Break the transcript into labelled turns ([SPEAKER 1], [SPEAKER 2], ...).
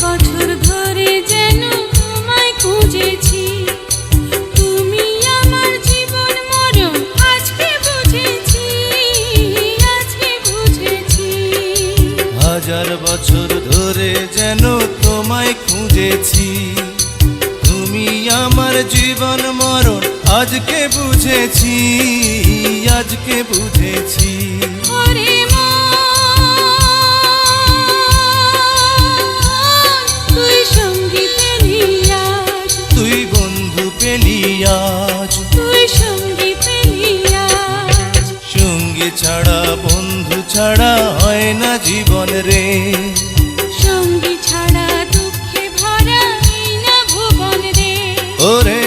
[SPEAKER 1] বছর ধরে যেন তোমায় খুঁজেছি, তুমি আমার জীবন মরণ আজকে বুঝেছি, আজকে বুঝেছি।
[SPEAKER 2] হাজার বছর ধরে যেন তোমায় খুঁজেছি, তুমি আমার জীবন মরণ আজকে বুঝেছি, আজকে বুঝেছি।
[SPEAKER 1] ওরে তুই সঙ্গী পেলি আজ,
[SPEAKER 2] তুই বন্ধু পেলি আজ,
[SPEAKER 1] তুই সঙ্গী পেলি আজ।
[SPEAKER 2] সঙ্গী ছাড়া বন্ধু ছাড়া হয় না জীবন রে,
[SPEAKER 1] সঙ্গী ছাড়া দুঃখে ভরা এই না ভুবন রে।
[SPEAKER 2] ওরে